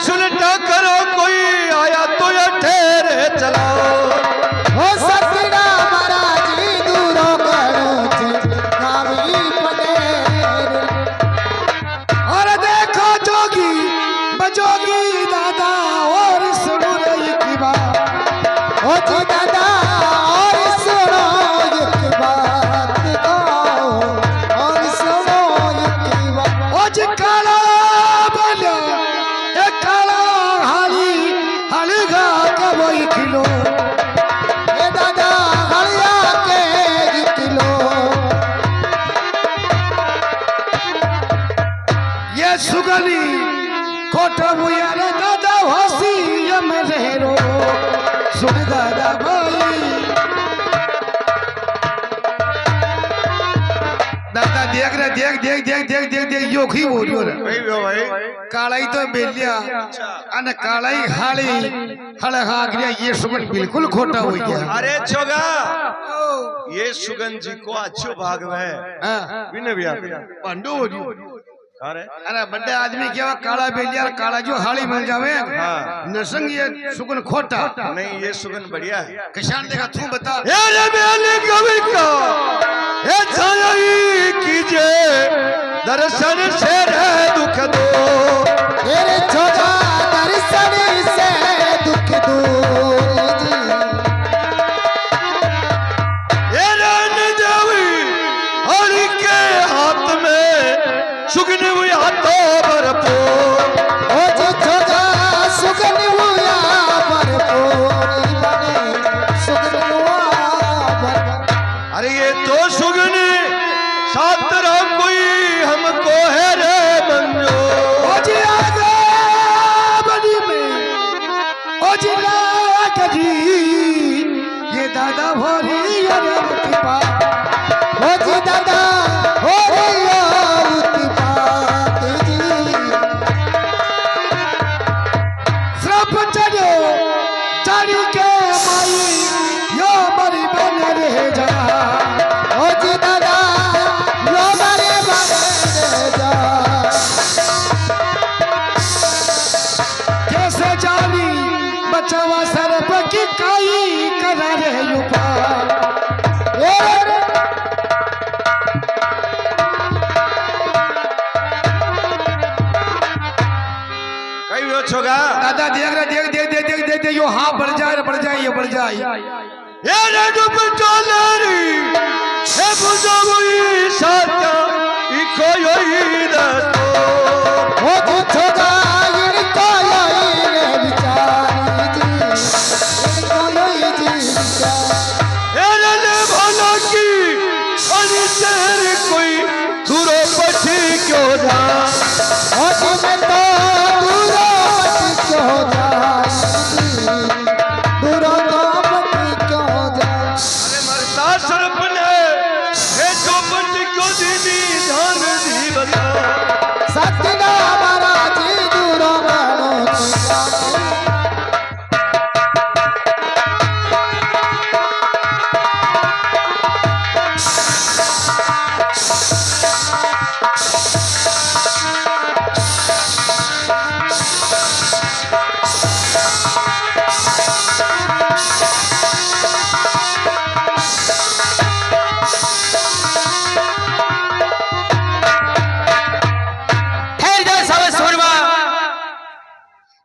सुलटा करो कोई आया तो ये ठहरे चलाओ हो सतीड़ा महाराज दूरो करो गावी पटेल और देखो जोगी बजोगी दादा और सुनो एक बात हो जी दादा और सुनो एक बात और सुनो एक बात ओ जी काला बोलो ये काला हाली हलगा का वही खिलो ये दादा हलिया के किलो ये सुगनी कोटा बुया रे दादा हसी ये मेरे रो सुन दादा भाई दादा देख रे देख देख देख देख देख देख योगी बोलियो रे भाई कालाई तो बेलिया अन कालाई हाली हल हागरिया ये सुगन बिल्कुल खोटा हो गया अरे छोगा ये सुगन जी को अच्छो भाग है हां बिना भी पंडो हो जी अरे अरे बड़े आदमी क्या काला बेलिया काला जो हाली मिल जावे हाँ। नसंग ये सुगन खोटा नहीं ये सुगन बढ़िया है किसान देखा तू बता ए रे बेली कवि का ए छाई कीजे दर्शन से रे दुख दो तेरे छोटा दर्शन से दुख दूर जी ए रन जावी हरि के हाथ में सुगन हुई हाथों भरपूर ओ जी छोटा सुगन हुआ भरपूर बने सुगन हुआ भरपूर अरे ये तो सुगन सातरा कोई हमको है रे मंजो ओ जी आगे बड़ी में ओ जी लागी ये दादा भोरी अरे कृपा ओ जी दादा हो रिया उत्पात जी श्रप चढ़ो चढ़ी के माई यो बड़ी बन रह जा ओ जी दादा यो बड़े बड़े जा कैसे जानी बचावा सरप की काई करा रे युपा कई हो छोगा दादा देख रहे देख देख देख देख देख देख यो हाँ बढ़ जाए बढ़ जाए ये बढ़ जाए ये रे डूब चोलरी हे बुझावी साचा इको योई दस्तो ओ जी छोटा इनको योई रे विचारी जी इनको योई जी विचार ये रे ले भला की अरे शहर कोई दूरो पठी क्यों जा ओ जी मैं तो दूरो मत क्यों जाए दूरो तो मत क्यों जाए अरे मरता सरप ने हे जो पठी क्यों दीनी ध्यान दी बता सतना महाराज दूरो मानो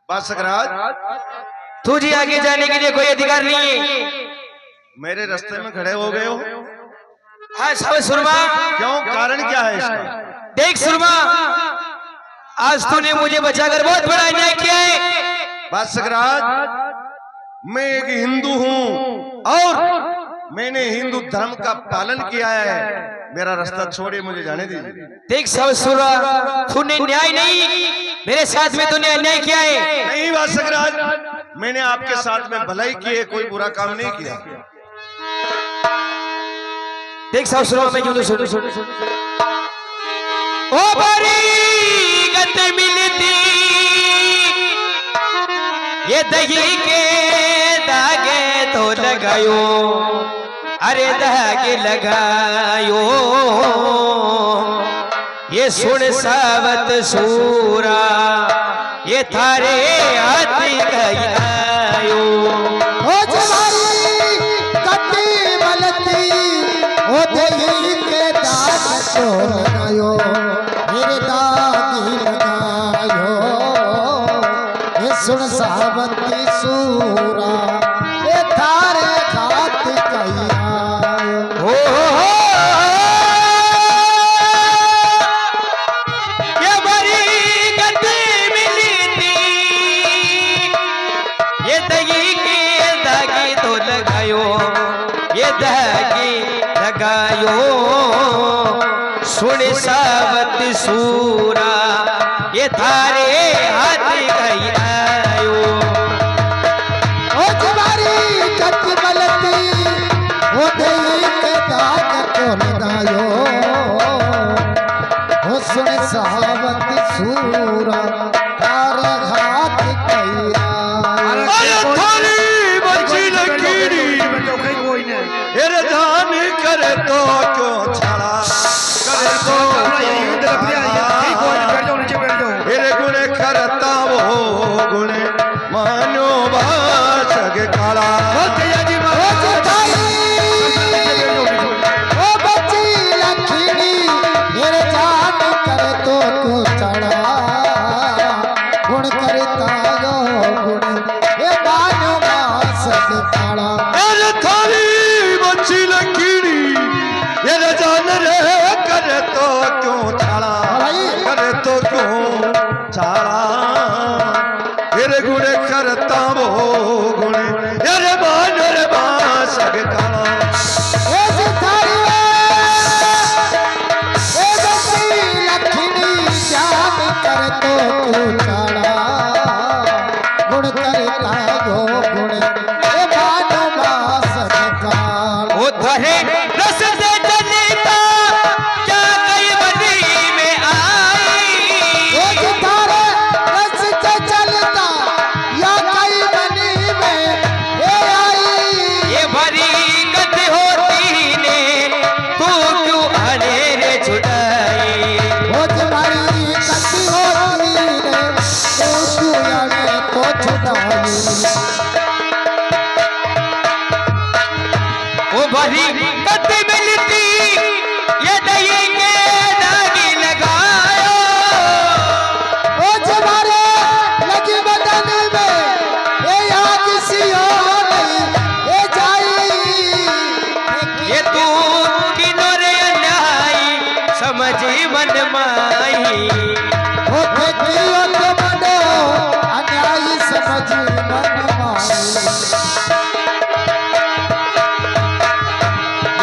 बासकराज तुझे आगे जाने के लिए कोई अधिकार नहीं है। मेरे रास्ते में खड़े हो गए हो हाँ साहब सुरमा, क्यों कारण क्या है इसका देख सुरमा, आज तूने मुझे बचाकर बहुत बड़ा अन्याय किया है। बासकराज मैं एक हिंदू हूँ और मैंने हिंदू धर्म का पालन किया है। मेरा रास्ता छोड़िए, मुझे जाने दीजिए। देख साहब सुरमा, तूने न्याय नहीं, मेरे साथ में तूने अन्याय किया है। नहीं बासकराज, मैंने आपके साथ में भलाई की है, कोई बुरा काम नहीं किया। देख साहब सुरमा, मैं क्यों सुन ओ बड़ी गत मिलती ये दही के धागे तो लगायो, अरे धागे लगायो ये सुन सावत सूरा, ये ये थारे हाथ कहीं आयो ओ जवारी कटी मलती ओ देही के दाग को लगायो मेरे दागी लगायो ये सुन सावंती सूरा ये थारे हाथ कहीं आयो ये बड़ी गति मिली थी ये दगी के दागी तो लगायो ये दागी लगायो सुन सावत सूरा ये थारे हाथ कहीं आयो ओ जवारी कटी मलती ओ देही के दाग को लगायो ओ सुन सावंती सूरा थारे हाथ कहीं आयो अरे थारी बची लकीरी अरे जान करे तो क्यों छड़ा करे तो अरे गुणे करता वो गुणे मानो बासग काला ओ जटाई ओ बची लखीनी मेरे जान करे तो को चढ़ा गुण करता यो गुण ये मानो मास काला अरे थारी बची लकीरी अरे जान रे करे तो क्यों छड़ा करे तो क्यों छड़ा अरे गुणे करता वो गुणे अरे मानो रे बासग काला ए जटाई ए बची लखीनी जान करे तो को चढ़ा गुण करता यो गुण ये मानो मास काला वो थारे रस से चलता क्या कई बदी में आई एक तारे रस से चलता या कई बनी में ए आई ये भरी गति होती ने तू क्यों अनेरे छुड़ाई वो तुम्हारी कति होती ने तो सुयाने तो छुड़ाई वो भरी गति मिलती ये दही के दागी लगायो ओ जमारे लगी बदन में ए आग सियो नहीं ए जाई ये तू किनोरे अन्यायी समझी मन माई ओ देखियो तो मनो अन्यायी समझ मन माई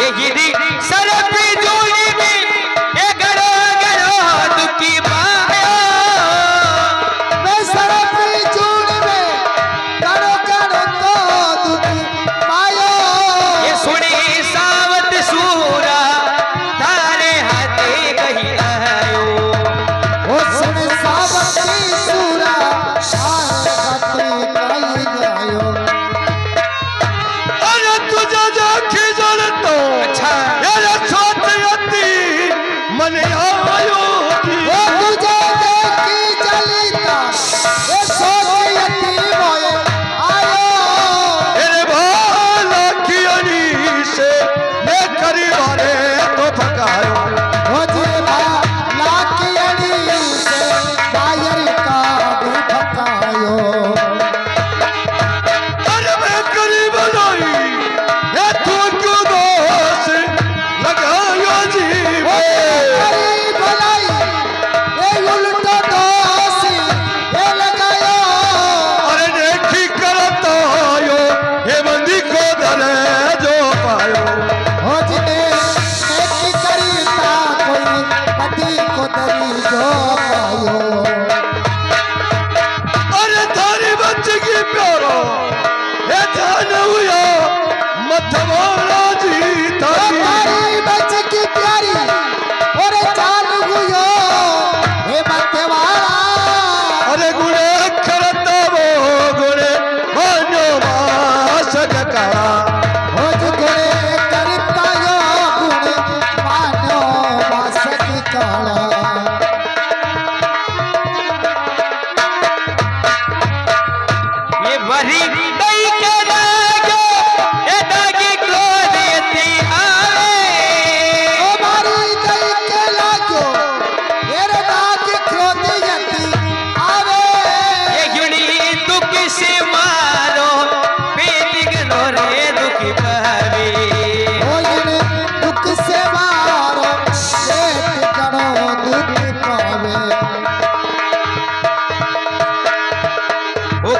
ये गिरी सरप जोड़ी में ये गड़ो गड़ो दुखी पाया मैं सरफी चूड़ में करो करो तो दुख पायो ये सुनी सावत सूरा थारे हाथे कहीं आयो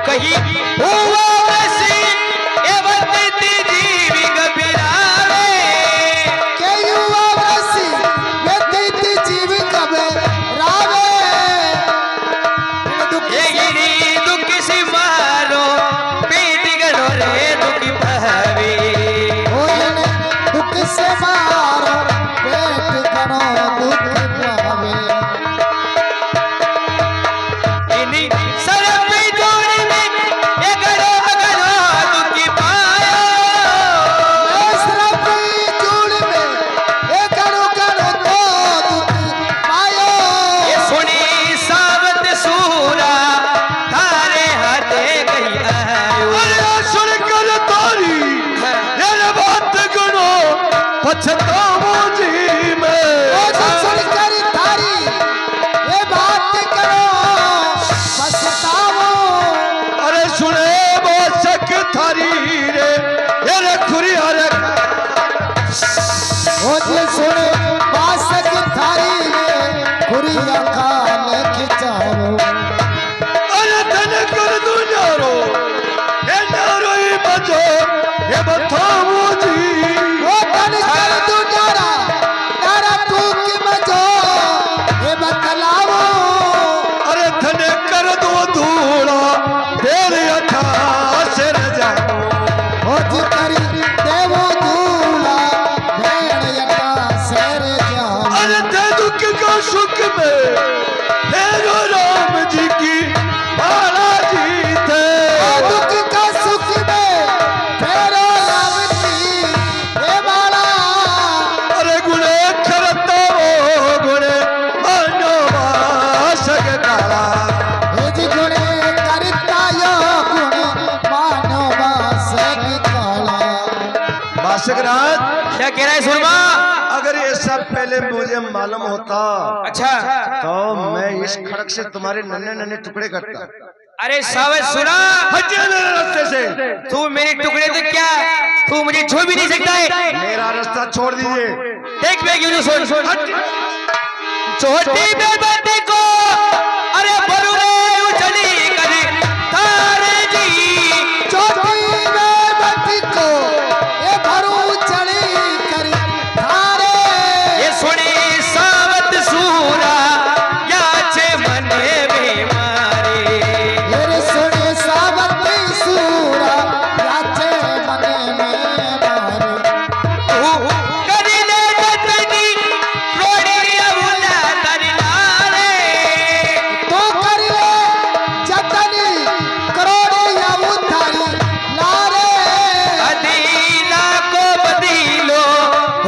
कही हुआ वसी ए बंदी जीवी गबिरावे के युवा वसी व्यतीत जीव कबे रावे ये गिरी दुख सी मारो पीट गड़ो रे दुख पहवी होने दुख से मारो पेट करो दुख पावे इनी सरप जोड़ी में ये गड़ो गड़ो दुख पायो सरपी जूड़ में ए करो करो तो दुख पायो ये सुनी सावत सूरा थारे हाथे गई आयो अरे सुनकर तारी ये बात गुनो पछताओ जी मैं ओ सुन कर थारी ये बात करो पछताओ अरे सुने बासक थारी रे ये खुरी हरे ओ जी सुन बासक थारी में खुरिया कान खिचारो अरे धन कर दू नारो ये नारो ही बजो ये बताओ जी ओ तन कर तू डारा डारा तू की मजो ये बतलाओ अरे धन कर दो धूड़ा तेरे अठा सिर जाओ ओ जी करी देवो दूला भेड़ यटा सर जाओ अरे ते दुख का सुख में फेरो राम जी की बाला जी थे दुख का सुख में फेरो रावती हे बाला अरे गुणे करता वो गुणे मानवासक काला हे जी गुणे करता यो गुण मानो बासक काला बासक राज क्या कह रहा है सुरमा अगर ये सब पहले मुझे मालूम होता अच्छा तो मैं इस खड़क से तुम्हारे नन्हे नन्हे टुकड़े करता अरे सावत सुना हटिए मेरे रास्ते से तू मेरे टुकड़े तो क्या तू मुझे छू भी नहीं सकता है मेरा रास्ता छोड़ दीजिए देख मैं क्यों सुन छोटी बेबती को अरे बरुरे उछली कर तारे जी चोटी में बत्ती को ये भरू चढ़ी करी थारे ये सुनी सावत सूरा या छे मने बीमारी मेरे सोने सावती सूरा याचे मने में मारे तू करी ले जतनी रोड़ी अबुला तारी नारे तो कर ले जतनी करोड़ी या उधारी नारे अदीला को बदीलो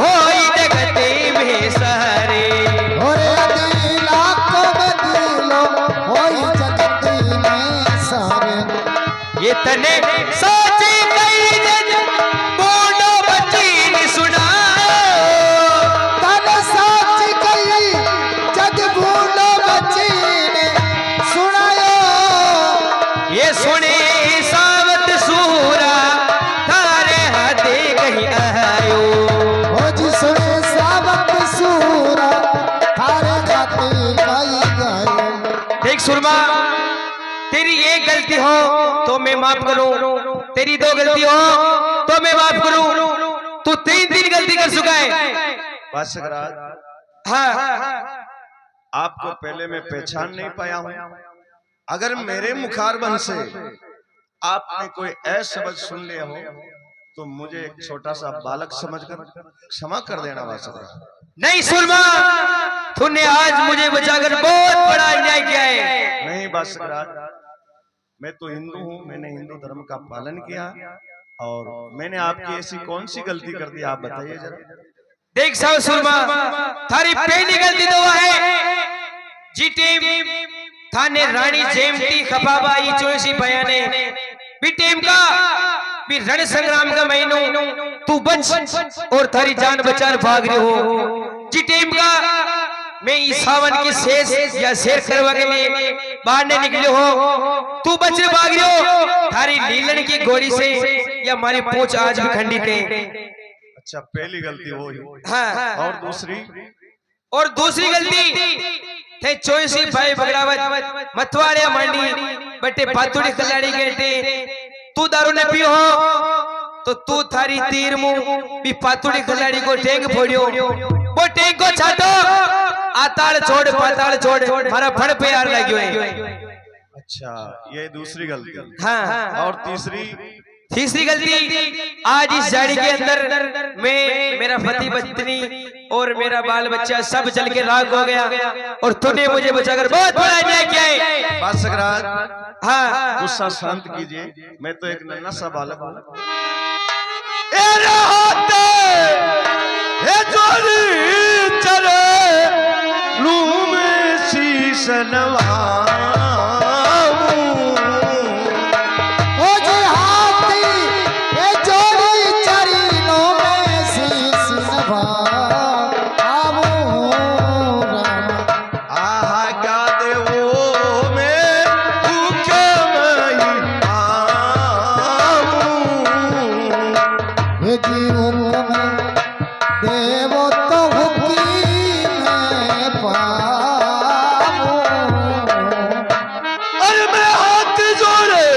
होई जगते में सारे ओरे अदी लाखों बदलो होई जगती में सारे ये तने साची कई जज बोलो बच्ची ने सुना तन साच कही जग भूलो बच्ची ने सुनायो ये सुने सावत सूरा थारे हाथे कहीं आयो ओ जी सुने सावत सूरा थारे गाते गाई गायो देख सुरमा तेरी एक गलती हो तो मैं माफ करूं तेरी दो गलती हो तो मैं माफ करूं तू तीन गलती कर चुका है बासक राज हाँ आपको पहले मैं पहचान नहीं पाया हूँ अगर मेरे मुखारबन से आपने कोई ऐसा शब्द सुन लिया हो तो मुझे एक छोटा सा बालक समझकर क्षमा कर देना बासक राज नहीं सुरमा तूने आज मुझे बचाकर बहुत बड़ा अन्याय किया है नहीं बासक राज मैं तो हिंदू हूँ मैंने हिंदू धर्म का पालन किया और मैंने आपकी ऐसी कौन सी गलती कर दी आप बताइए जरा देख साहब सुरमा थारी पहली गलती तो वह है जी टीम थाने रानी जेमती खपाबा ये चोसी बयाने बी टीम का भी रण संग्राम का महीनों तू बच और थारी जान बचाकर भाग रहे हो जी टीम का मैं इस सावन की शेष या शेर करवा के लिए बाहर नहीं निकले हो तू बच भाग रहे हो थारी लीलन की गोली से या हमारी पूंछ आज भी खंडित है अच्छा पहली गलती वो ही हाँ और दूसरी और दूसरी गलती थे चोईसी भाई बगड़ावत मतवाड़े मंडी बटे पातुड़ी खिलाड़ी गेटे तू दारू ने पियो हो तो तू थारी तीर मुंह भी पातुड़ी खिलाड़ी को टेंग फोड़ियो वो टेंग को छाटो आताड़ छोड़ पाताड़ छोड़ मारा फड़ पे यार लगियो है। अच्छा, ये दूसरी गलती। हाँ और तीसरी गलती आज इस झाड़ी के अंदर मैं मेरा पति पत्नी और मेरा बाल बच्चा सब जल के राख हो गया और तूने मुझे बचाकर बहुत बड़ा अन्याय किया है। बात सकरात, हाँ गुस्सा शांत कीजिए। मैं तो एक नन्हा सा बालक हूँ। शीश ओ जी हाथी ये जोड़ी चरणों में शीश नवाऊं राम। आहा क्या देवो में भूखे मैं आऊं। ये जी हुक्म देवो तो हुक्म में पाऊं। अरे मैं हाथ जोड़े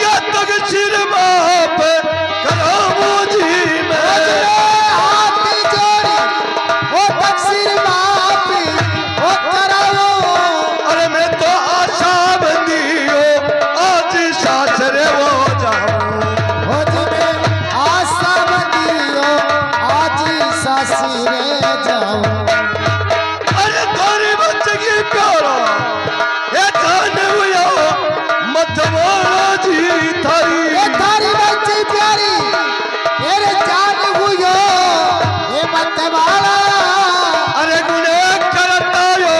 या तक सिर बाप कराऊं जी मैं। हाथ जोड़ी ओ तकसीर मापी ओ कराऊं। अरे मैं तो आशा बंदियो आज सासरे वो जाऊं। हो जिमे आशा बंदियो आज सासरे जाऊं। अरे थोड़ी बच्ची प्यारा ये जान हुआ मत बोलो जी थारी। ये थारी बच्ची प्यारी तेरे जान हुयो ये मत वाला। अरे गुने करता यो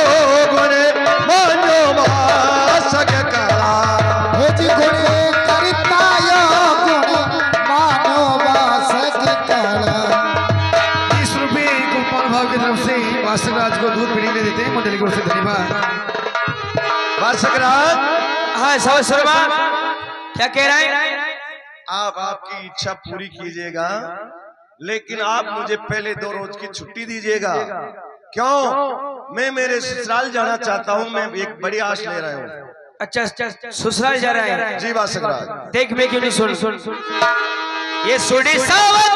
गुने मानो मासक कला। हे जी गुणे करता यो गुण मानो बासक कला। 20 रुपए गोपाल भाव की तरफ से मास्टर राज को दूध पीने देते हैं मंडली की ओर से धन्यवाद। बात सकरात, हाँ शर्मा क्या कह रहा है? आप आपकी इच्छा पूरी कीजिएगा, लेकिन आप मुझे पहले 2 रोज की छुट्टी दीजिएगा। क्यों? मैं मेरे ससुराल जाना चाहता हूँ। मैं एक बड़ी आश ले रहा हूँ। अच्छा ससुराल जा रहा है। जी बात सकरात। देख मैं क्यों नहीं सुन ये सुड़ी सावत